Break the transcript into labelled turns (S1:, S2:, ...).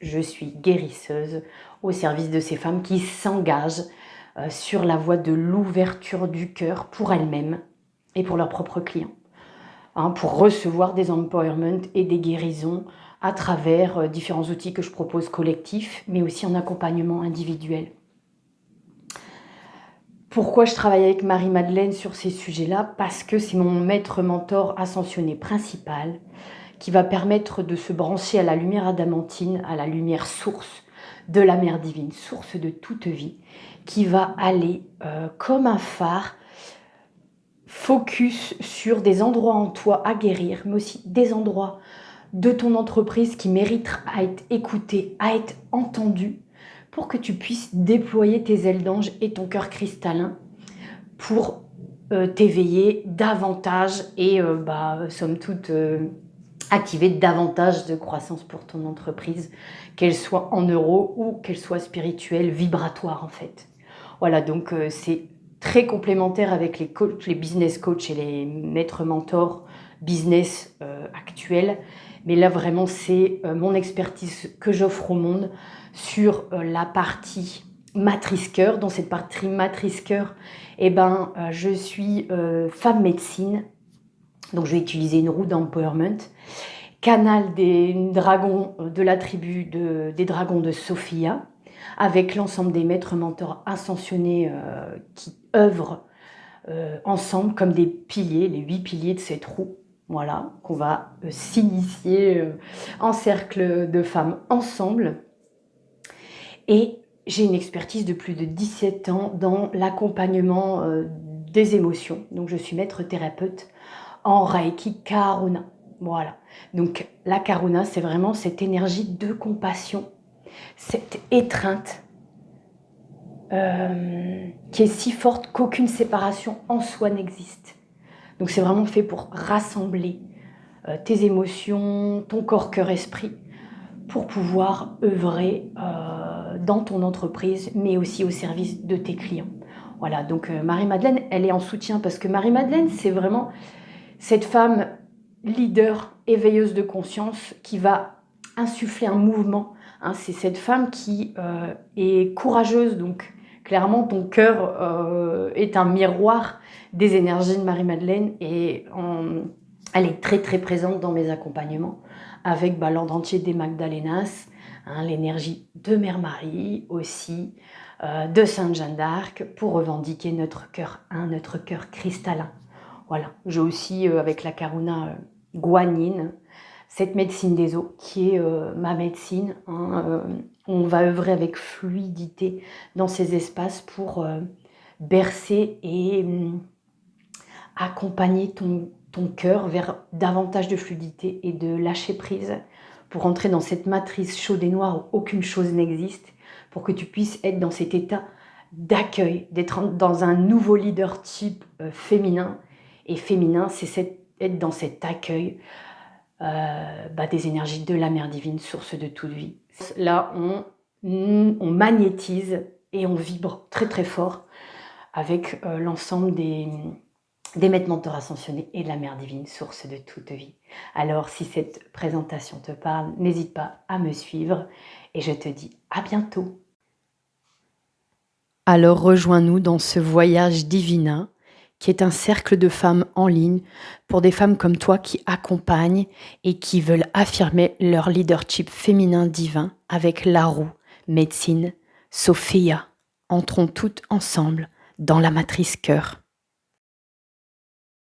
S1: je suis guérisseuse au service de ces femmes qui s'engagent sur la voie de l'ouverture du cœur pour elles-mêmes et pour leurs propres clients, pour recevoir des empowerment et des guérisons à travers différents outils que je propose collectifs, mais aussi en accompagnement individuel. Pourquoi je travaille avec Marie-Madeleine sur ces sujets-là? Parce que c'est mon maître mentor ascensionné principal qui va permettre de se brancher à la lumière adamantine, à la lumière source de la mère divine, source de toute vie, qui va aller comme un phare, focus sur des endroits en toi à guérir, mais aussi des endroits de ton entreprise qui méritent à être écoutés, à être entendus, pour que tu puisses déployer tes ailes d'ange et ton cœur cristallin pour t'éveiller davantage et somme toute activer davantage de croissance pour ton entreprise, qu'elle soit en euros ou qu'elle soit spirituelle, vibratoire en fait. Voilà, donc c'est très complémentaire avec les coachs, les business coachs et les maîtres mentors business actuels. Mais là, vraiment, c'est mon expertise que j'offre au monde sur la partie matrice cœur. Dans cette partie matrice cœur, je suis femme médecine. Donc, je vais utiliser une roue d'empowerment, canal des dragons de la tribu des dragons de Sophia, avec l'ensemble des maîtres mentors ascensionnés qui œuvrent ensemble comme des piliers, les 8 piliers de cette roue. Voilà, qu'on va s'initier en cercle de femmes ensemble. Et j'ai une expertise de plus de 17 ans dans l'accompagnement des émotions. Donc, je suis maître thérapeute en Reiki Karuna. Voilà. Donc, la Karuna, c'est vraiment cette énergie de compassion, cette étreinte qui est si forte qu'aucune séparation en soi n'existe. Donc, c'est vraiment fait pour rassembler tes émotions, ton corps, cœur, esprit, pour pouvoir œuvrer dans ton entreprise, mais aussi au service de tes clients. Voilà, donc Marie-Madeleine, elle est en soutien parce que Marie-Madeleine, c'est vraiment cette femme leader, éveilleuse de conscience qui va insuffler un mouvement. C'est cette femme qui est courageuse, donc clairement ton cœur est un miroir des énergies de Marie-Madeleine et elle est très très présente dans mes accompagnements avec l'ordre entier des Magdalenas, l'énergie de Mère Marie aussi, de Sainte Jeanne d'Arc pour revendiquer notre cœur notre cœur cristallin. Voilà, j'ai aussi avec la Karuna Guanine, cette médecine des eaux qui est ma médecine. On va œuvrer avec fluidité dans ces espaces pour bercer et accompagner ton cœur vers davantage de fluidité et de lâcher prise pour entrer dans cette matrice chaude et noire où aucune chose n'existe, pour que tu puisses être dans cet état d'accueil, d'être dans un nouveau leadership féminin. Et féminin, c'est être dans cet accueil des énergies de la mère divine, source de toute vie. Là, on magnétise et on vibre très très fort avec l'ensemble des maîtres mentors ascensionnés et de la mère divine, source de toute vie. Alors, si cette présentation te parle, n'hésite pas à me suivre et je te dis à bientôt. Alors, rejoins-nous dans ce voyage divin qui est un cercle de femmes en ligne pour des femmes comme toi qui accompagnent et qui veulent affirmer leur leadership féminin divin avec la roue, médecine, Sophia. Entrons toutes ensemble dans la matrice cœur.